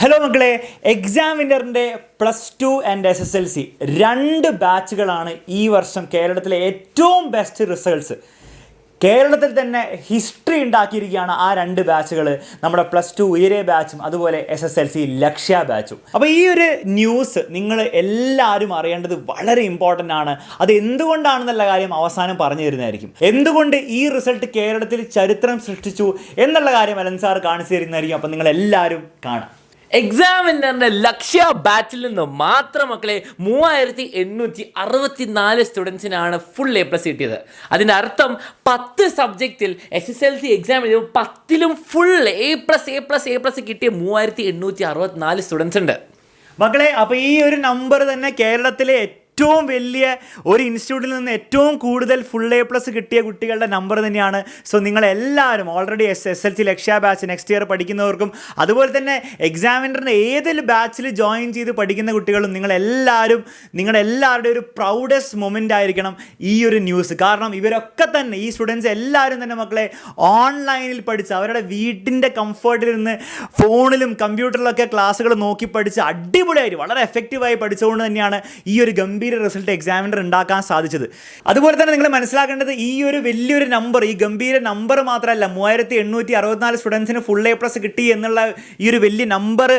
Hello മക്കളെ, എക്സാമിനറിൻ്റെ +2 and SSLC രണ്ട് ബാച്ചുകളാണ് ഈ വർഷം കേരളത്തിലെ ഏറ്റവും ബെസ്റ്റ് റിസൾട്ട്സ്. കേരളത്തിൽ തന്നെ ഹിസ്റ്ററി ഉണ്ടാക്കിയിരിക്കുകയാണ് ആ രണ്ട് ബാച്ചുകൾ, നമ്മുടെ +2 ഉയരെ ബാച്ചും അതുപോലെ SSLC ലക്ഷ്യ ബാച്ചും. അപ്പോൾ ഈ ഒരു ന്യൂസ് നിങ്ങൾ എല്ലാവരും അറിയേണ്ടത് വളരെ ഇമ്പോർട്ടൻ്റ് ആണ്. അത് എന്തുകൊണ്ടാണെന്നുള്ള കാര്യം അവസാനം പറഞ്ഞു തരുന്നതായിരിക്കും. എന്തുകൊണ്ട് ഈ റിസൾട്ട് കേരളത്തിൽ ചരിത്രം സൃഷ്ടിച്ചു എന്നുള്ള കാര്യം അലൻ സാർ കാണിച്ചു തരുന്നതായിരിക്കും. അപ്പോൾ നിങ്ങൾ എല്ലാവരും കാണാം. എക്സാമിനറിന്റെ ലക്ഷ്യ ബാച്ചിൽ നിന്ന് മാത്രം മക്കളെ 3864 സ്റ്റുഡൻസിനാണ് ഫുൾ A+ കിട്ടിയത്. അതിൻ്റെ അർത്ഥം 10 സബ്ജക്റ്റിൽ SSLC എക്സാമിൽ 10ലും ഫുൾ A+ കിട്ടിയ 3864 സ്റ്റുഡൻസ് ഉണ്ട് മക്കളെ. അപ്പോൾ ഈ ഒരു നമ്പർ തന്നെ കേരളത്തിലെ ഏറ്റവും വലിയ ഒരു ഇൻസ്റ്റിറ്റ്യൂട്ടിൽ നിന്ന് ഏറ്റവും കൂടുതൽ ഫുൾ A+ കിട്ടിയ കുട്ടികളുടെ നമ്പർ തന്നെയാണ്. സോ നിങ്ങളെല്ലാവരും ഓൾറെഡി SSLC ലക്ഷ്യ ബാച്ച് നെക്സ്റ്റ് ഇയർ പഠിക്കുന്നവർക്കും അതുപോലെ തന്നെ എക്സാമിനറിൻ്റെ ഏതൊരു ബാച്ചിൽ ജോയിൻ ചെയ്ത് പഠിക്കുന്ന കുട്ടികളും നിങ്ങളുടെ എല്ലാവരുടെയും ഒരു പ്രൗഡസ്റ്റ് മൊമെൻ്റ് ആയിരിക്കണം ഈ ഒരു ന്യൂസ്. കാരണം ഇവരൊക്കെ തന്നെ ഈ സ്റ്റുഡൻസ് എല്ലാവരും തന്നെ മക്കളെ ഓൺലൈനിൽ പഠിച്ച് അവരുടെ വീട്ടിൻ്റെ കംഫർട്ടിൽ നിന്ന് ഫോണിലും കമ്പ്യൂട്ടറിലൊക്കെ ക്ലാസ്സുകൾ നോക്കി പഠിച്ച് അടിപൊളിയായിട്ട് വളരെ എഫക്റ്റീവായി പഠിച്ചുകൊണ്ട് തന്നെയാണ് ഈ ഒരു ഗംഭീര റിസൾട്ട് എക്സാമിനർ ഉണ്ടാക്കാൻ സാധിച്ചത്. അതുപോലെ തന്നെ നിങ്ങൾ മനസ്സിലാക്കേണ്ടത് ഈ ഒരു വലിയൊരു നമ്പർ, ഈ ഗംഭീര നമ്പർ മാത്രമല്ല, 3864 സ്റ്റുഡൻസിന് ഫുൾ A+ കിട്ടി എന്നുള്ള ഈ ഒരു വലിയ നമ്പർ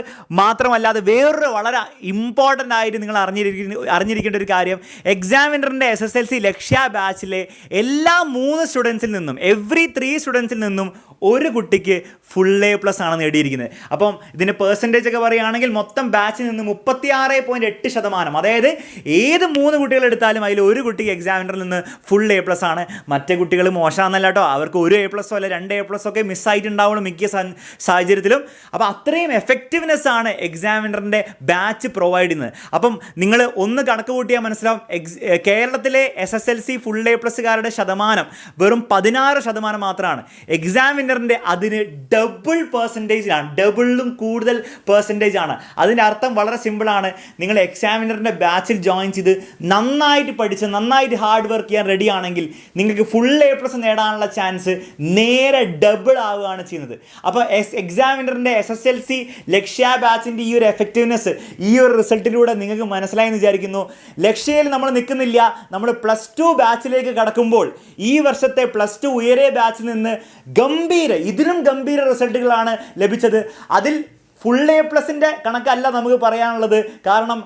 മാത്രമല്ലാതെ വേറൊരു വളരെ ഇമ്പോർട്ടൻ്റ് ആയിട്ട് നിങ്ങൾ അറിഞ്ഞിരിക്കേണ്ട ഒരു കാര്യം, എക്സാമിനറിൻ്റെ SSLC ലക്ഷ്യ ബാച്ചിലെ എല്ലാ 3 സ്റ്റുഡൻസിൽ നിന്നും എവറി 3 സ്റ്റുഡൻസിൽ നിന്നും ഒരു കുട്ടിക്ക് ഫുൾ A+ ആണ് നേടിയിരിക്കുന്നത്. അപ്പം ഇതിൻ്റെ പെർസെൻറ്റേജ് ഒക്കെ പറയുകയാണെങ്കിൽ മൊത്തം ബാച്ചിൽ നിന്ന് 36.8%, അതായത് ഏത് 3 കുട്ടികൾ എടുത്താലും അതിൽ ഒരു കുട്ടിക്ക് എക്സാമിനറിൽ നിന്ന് ഫുൾ A+ ആണ്. മറ്റേ കുട്ടികൾ മോശമാണെന്നല്ല കേട്ടോ, അവർക്ക് ഒരു A+ അല്ല 2 A+ ഒക്കെ മിസ്സായിട്ടുണ്ടാവുള്ളൂ മിക്ക സാഹചര്യത്തിലും. അപ്പോൾ അത്രയും എഫക്റ്റീവ്നെസ് ആണ് എക്സാമിനറിൻ്റെ ബാച്ച് പ്രൊവൈഡ് ചെയ്യുന്നത്. അപ്പം നിങ്ങൾ ഒന്ന് കണക്ക് കൂട്ടിയാൽ മനസ്സിലാവും, കേരളത്തിലെ SSLC ഫുൾ A+ ശതമാനം വെറും 16% മാത്രമാണ്. എക്സാമിനറിൻ്റെ അതിന് ഡബിൾ പെർസെൻറ്റേജിലാണ്, ഡബിളിലും കൂടുതൽ പെർസെൻറ്റേജ് ആണ്. അതിൻ്റെ അർത്ഥം വളരെ സിമ്പിളാണ്. നിങ്ങൾ എക്സാമിനറിൻ്റെ ബാച്ചിൽ ജോയിൻ ചെയ്ത് നന്നായിട്ട് പഠിച്ച് നന്നായിട്ട് ഹാർഡ് വർക്ക് ചെയ്യാൻ റെഡി ആണെങ്കിൽ നിങ്ങൾക്ക് ഫുൾ A+ നേടാനുള്ള ചാൻസ് നേരെ ഡബിൾ ആവുകയാണ് ചെയ്യുന്നത്. അപ്പോൾ എക്സാമിനറിൻ്റെ SSLC ലക്ഷ്യ ബാച്ചിൻ്റെ ഈ ഒരു എഫക്റ്റീവ്നെസ് ഈ ഒരു റിസൾട്ടിലൂടെ നിങ്ങൾക്ക് മനസ്സിലായെന്ന് വിചാരിക്കുന്നു. ലക്ഷ്യയിൽ നമ്മൾ നിൽക്കുന്നില്ല, നമ്മൾ +2 ബാച്ചിലേക്ക് കടക്കുമ്പോൾ ഈ വർഷത്തെ +2 ഉയരെ ബാച്ചിൽ നിന്ന് ഇതിലും ഗംഭീര റിസൾട്ടുകളാണ് ലഭിച്ചത്. അതിൽ ഫുൾ A+ കണക്കല്ല നമുക്ക് പറയാനുള്ളത്. കാരണം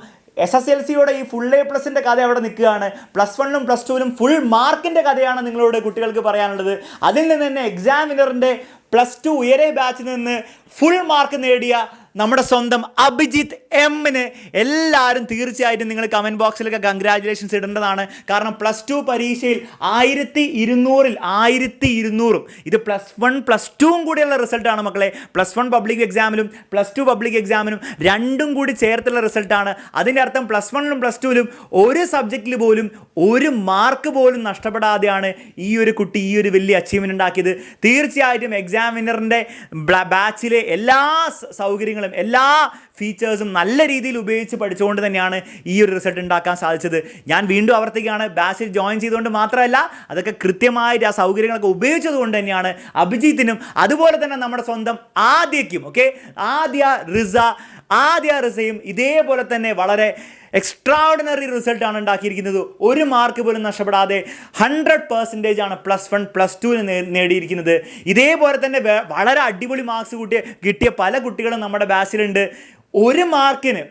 SSLCയുടെ ഈ ഫുൾ A+ കഥ അവിടെ നിൽക്കുകയാണ്. +1ലും +2ലും ഫുൾ മാർക്കിൻ്റെ കഥയാണ് നിങ്ങളോട് കുട്ടികൾക്ക് പറയാനുള്ളത്. അതിൽ നിന്ന് തന്നെ എക്സാമിനറിൻ്റെ +2 ഉയരെ ബാച്ചിൽ നിന്ന് ഫുൾ മാർക്ക് നേടിയ നമ്മുടെ സ്വന്തം അഭിജിത്ത് എമ്മിന് എല്ലാവരും തീർച്ചയായിട്ടും നിങ്ങൾ കമൻറ്റ് ബോക്സിലൊക്കെ കൺഗ്രാജുലേഷൻസ് ഇടേണ്ടതാണ്. കാരണം +2 പരീക്ഷയിൽ 1200 ഇത് +1 +2 കൂടിയുള്ള റിസൾട്ടാണ് മക്കളെ. +1 പബ്ലിക് എക്സാമിലും +2 പബ്ലിക് എക്സാമിനും രണ്ടും കൂടി ചേർത്തുള്ള റിസൾട്ടാണ്. അതിൻ്റെ അർത്ഥം +1ലും +2ലും ഒരു സബ്ജക്റ്റിൽ പോലും ഒരു മാർക്ക് പോലും നഷ്ടപ്പെടാതെയാണ് ഈ ഒരു കുട്ടി ഈ ഒരു വലിയ അച്ചീവ്മെൻ്റ് ഉണ്ടാക്കിയത്. തീർച്ചയായിട്ടും എക്സാമിനറിൻ്റെ ബാച്ചിലെ എല്ലാ സൗകര്യങ്ങളും എല്ലാ ഫീച്ചേഴ്സും നല്ല രീതിയിൽ ഉപയോഗിച്ച് പഠിച്ചുകൊണ്ട് തന്നെയാണ് ഈ ഒരു റിസൾട്ട് ഉണ്ടാക്കാൻ സാധിച്ചത്. ഞാൻ വീണ്ടും ആവർത്തിക്കുകയാണ്, ബാച്ചിൽ ജോയിൻ ചെയ്തുകൊണ്ട് മാത്രമല്ല, അതൊക്കെ കൃത്യമായിട്ട് ആ സൗകര്യങ്ങളൊക്കെ ഉപയോഗിച്ചതുകൊണ്ട് തന്നെയാണ് അഭിജിത്തിനും അതുപോലെ തന്നെ നമ്മുടെ സ്വന്തം ആദ്യയ്ക്കും ആദ്യ റിസയും ഇതേപോലെ തന്നെ വളരെ എക്സ്ട്രാordinary റിസൾട്ടാണ് ഉണ്ടാക്കിയിരിക്കുന്നത്. ഒരു മാർക്ക് പോലും നഷ്ടപ്പെടാതെ 100% ആണ് +1 +2 നേടിയിരിക്കുന്നത്. ഇതേപോലെ തന്നെ വളരെ അടിപൊളി മാർക്സ് കിട്ടിയ പല കുട്ടികളും നമ്മുടെ ബാച്ചിലുണ്ട്. ഒരു മാർക്കിന്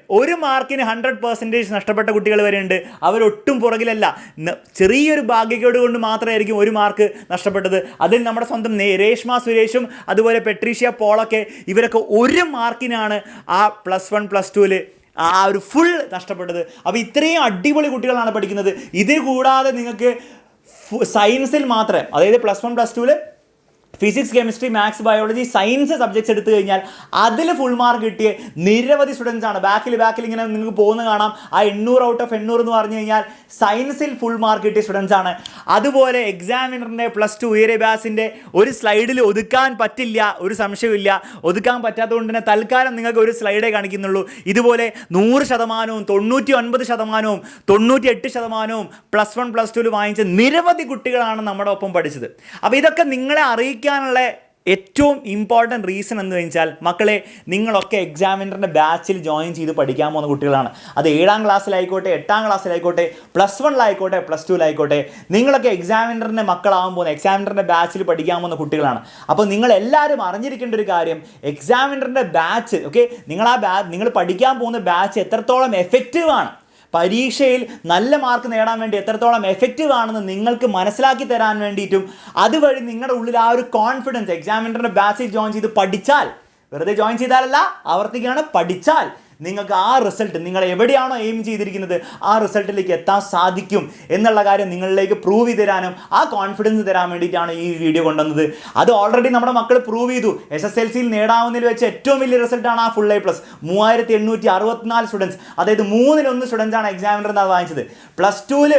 100% നഷ്ടപ്പെട്ട കുട്ടികൾ വരെയുണ്ട്. അവരൊട്ടും പുറകിലല്ല, ചെറിയൊരു ഭാഗ്യക്കേട് കൊണ്ട് മാത്രമായിരിക്കും ഒരു മാർക്ക് നഷ്ടപ്പെട്ടത്. അതിൽ നമ്മുടെ സ്വന്തം രേഷ്മ സുരേഷും അതുപോലെ പെട്രീഷ്യ പോളൊക്കെ ഇവരൊക്കെ ഒരു മാർക്കിനാണ് ആ +1 +2ൽ ആ ഒരു ഫുൾ നഷ്ടപ്പെട്ടത്. അപ്പോൾ ഇത്രയും അടിപൊളി കുട്ടികളാണ് പഠിക്കുന്നത്. ഇത് കൂടാതെ നിങ്ങൾക്ക് സയൻസിൽ മാത്രമേ, അതായത് +1 +2ൽ physics, chemistry, maths, biology, science subjects എടുത്തു കഴിഞ്ഞാൽ അതിൽ ഫുൾ മാർക്ക് കിട്ടിയ നിരവധി സ്റ്റുഡൻസ് ആണ്. ബാക്കിൽ ഇങ്ങനെ നിങ്ങൾക്ക് പോകുന്ന കാണാം. ആ 800 ഔട്ട് ഓഫ് 800 എന്ന് പറഞ്ഞു കഴിഞ്ഞാൽ സയൻസിൽ ഫുൾ മാർക്ക് കിട്ടിയ സ്റ്റുഡൻസ് ആണ്. അതുപോലെ എക്സാമിനറിൻ്റെ +2 ഉയരെ ബാച്ചിൻ്റെ ഒരു സ്ലൈഡിൽ ഒതുക്കാൻ പറ്റില്ല, ഒരു സംശയമില്ല. ഒതുക്കാൻ പറ്റാത്തതുകൊണ്ട് തന്നെ തൽക്കാലം നിങ്ങൾക്ക് ഒരു സ്ലൈഡേ കാണിക്കുന്നുള്ളൂ. ഇതുപോലെ 100%, 99%, 98% +1 +2 വാങ്ങിച്ച നിരവധി കുട്ടികളാണ് നമ്മുടെ ഒപ്പം പഠിച്ചത്. അപ്പോൾ ഇതൊക്കെ നിങ്ങളെ അറിയിക്കാനുള്ള ഏറ്റവും ഇമ്പോർട്ടൻറ്റ് റീസൺ എന്ന് വെച്ചാൽ മക്കളെ നിങ്ങളൊക്കെ എക്സാമിനറിൻ്റെ ബാച്ചിൽ ജോയിൻ ചെയ്ത് പഠിക്കാൻ പോകുന്ന കുട്ടികളാണ്. അത് 7ാം ക്ലാസ്സിലായിക്കോട്ടെ, 8ാം ക്ലാസ്സിലായിക്കോട്ടെ, +1 +2 നിങ്ങളൊക്കെ എക്സാമിനറിൻ്റെ മക്കളാകാൻ പോകുന്ന എക്സാമിനറിൻ്റെ ബാച്ചിൽ പഠിക്കാൻ പോകുന്ന കുട്ടികളാണ്. അപ്പോൾ നിങ്ങൾ എല്ലാവരും അറിഞ്ഞിരിക്കേണ്ട ഒരു കാര്യം, എക്സാമിനറിൻ്റെ ബാച്ച് നിങ്ങൾ പഠിക്കാൻ പോകുന്ന ബാച്ച് എത്രത്തോളം എഫക്റ്റീവ് ആണ്, പരീക്ഷയിൽ നല്ല മാർക്ക് നേടാൻ വേണ്ടി എത്രത്തോളം എഫക്റ്റീവ് ആണെന്ന് നിങ്ങൾക്ക് മനസ്സിലാക്കി തരാൻ വേണ്ടിയിട്ടും അതുവഴി നിങ്ങളുടെ ഉള്ളിൽ ആ ഒരു കോൺഫിഡൻസ് എക്സാമിനറിൻ്റെ ബാച്ചിൽ ജോയിൻ ചെയ്ത് പഠിച്ചാൽ, വെറുതെ ജോയിൻ ചെയ്താലല്ല, ആവർത്തിക്കുകയാണ്, പഠിച്ചാൽ നിങ്ങൾക്ക് ആ റിസൾട്ട് നിങ്ങൾ എവിടെയാണോ എയിം ചെയ്തിരിക്കുന്നത് ആ റിസൾട്ടിലേക്ക് എത്താൻ സാധിക്കും എന്നുള്ള കാര്യം നിങ്ങളിലേക്ക് പ്രൂവ് ചെയ്ത് തരാനും ആ കോൺഫിഡൻസ് തരാൻ വേണ്ടിയിട്ടാണ് ഈ വീഡിയോ കൊണ്ടുവന്നത്. അത് ഓൾറെഡി നമ്മുടെ മക്കൾ പ്രൂവ് ചെയ്തു. SSLCയിൽ നേടാവുന്നതിൽ വെച്ച് ഏറ്റവും വലിയ റിസൾട്ടാണ് ആ ഫുൾ A+. 3864 സ്റ്റുഡൻസ്, അതായത് 3-1 സ്റ്റുഡൻസാണ് എക്സാമിനർ എന്നാണ് വാങ്ങിച്ചത്. +2-ൽ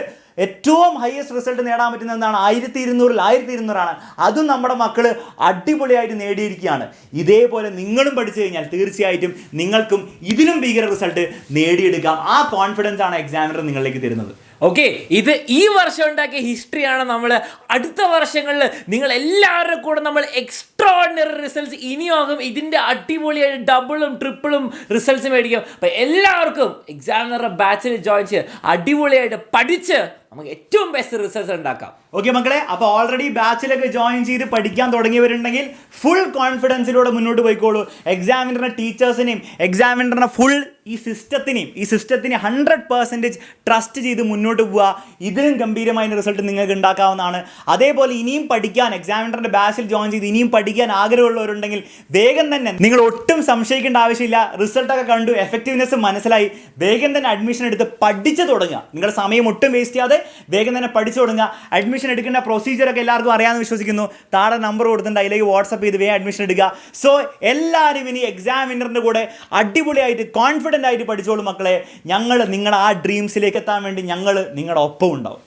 ഏറ്റവും ഹയസ്റ്റ് റിസൾട്ട് നേടാൻ പറ്റുന്ന എന്താണ്? 1200 ആണ്. അതും നമ്മുടെ മക്കൾ അടിപൊളിയായിട്ട് നേടിയിരിക്കുകയാണ്. ഇതേപോലെ നിങ്ങളും പഠിച്ചു കഴിഞ്ഞാൽ തീർച്ചയായിട്ടും നിങ്ങൾക്കും ഇതിലും ഭീകര റിസൾട്ട് നേടിയെടുക്കാം. ആ കോൺഫിഡൻസ് ആണ് എക്സാമിനർ നിങ്ങളിലേക്ക് തരുന്നത്. ഓക്കെ, ഇത് ഈ വർഷം ഉണ്ടാക്കിയ ഹിസ്റ്ററിയാണ്. നമ്മൾ അടുത്ത വർഷങ്ങളിൽ നിങ്ങൾ എല്ലാവരുടെ കൂടെ നമ്മൾ എക്സ്ട്രാordinary റിസൾട്ട്സ് ഇനിയാകും. ഇതിൻ്റെ അടിപൊളിയായിട്ട് ഡബിളും ട്രിപ്പിളും റിസൾട്ട്സ് മേടിക്കും. അപ്പം എല്ലാവർക്കും എക്സാമിനറുടെ ബാച്ചിൽ ജോയിൻ ചെയ്ത് അടിപൊളിയായിട്ട് പഠിച്ച് നമുക്ക് ഏറ്റവും ബെസ്റ്റ് റിസൾട്ട്സ് ഉണ്ടാക്കാം. ഓക്കെ മക്കളെ, അപ്പോൾ ഓൾറെഡി ബാച്ചിലൊക്കെ ജോയിൻ ചെയ്ത് പഠിക്കാൻ തുടങ്ങിയവരുണ്ടെങ്കിൽ ഫുൾ കോൺഫിഡൻസിലൂടെ മുന്നോട്ട് പോയിക്കോളൂ. എക്സാമിനറിൻ്റെ ടീച്ചേഴ്സിനെയും എക്സാമിനറിൻ്റെ ഫുൾ ഈ സിസ്റ്റത്തിനെ 100% ട്രസ്റ്റ് ചെയ്ത് മുന്നോട്ട് പോവുക. ഇതിലും ഗംഭീരമായ റിസൾട്ട് നിങ്ങൾക്ക് ഉണ്ടാക്കാവുന്നതാണ്. അതേപോലെ ഇനിയും പഠിക്കാൻ എക്സാമിനറിൻ്റെ ബാച്ചിൽ ജോയിൻ ചെയ്ത് ഇനിയും പഠിക്കാൻ ആഗ്രഹമുള്ളവരുണ്ടെങ്കിൽ വേഗം തന്നെ, നിങ്ങൾ ഒട്ടും സംശയിക്കേണ്ട ആവശ്യമില്ല. റിസൾട്ടൊക്കെ കണ്ടു, എഫക്റ്റീവ്നെസ് മനസ്സിലായി, വേഗം തന്നെ അഡ്മിഷൻ എടുത്ത് പഠിച്ചു തുടങ്ങുക. നിങ്ങളുടെ സമയം ഒട്ടും വേസ്റ്റ് ചെയ്യാതെ വേഗം തന്നെ പഠിച്ചു തുടങ്ങുക. അഡ്മിഷൻ എടുക്കേണ്ട പ്രൊസീജിയറൊക്കെ എല്ലാവർക്കും അറിയാമെന്ന് വിശ്വസിക്കുന്നു. താഴെ നമ്പർ കൊടുത്തിട്ടുണ്ട്, അതിലേക്ക് വാട്സപ്പ് ചെയ്ത് വേഗം അഡ്മിഷൻ എടുക്കുക. സോ എല്ലാവരും ഇനി എക്സാമിനറിൻ്റെ കൂടെ അടിപൊളിയായിട്ട് കോൺഫിഡൻ്റ് ആയിട്ട് പഠിച്ചോളൂ മക്കളെ. ഞങ്ങൾ നിങ്ങളുടെ ആ ഡ്രീംസിലേക്ക് എത്താൻ വേണ്ടി ഞങ്ങൾ നിങ്ങളുടെ ഒപ്പം ഉണ്ടാവും.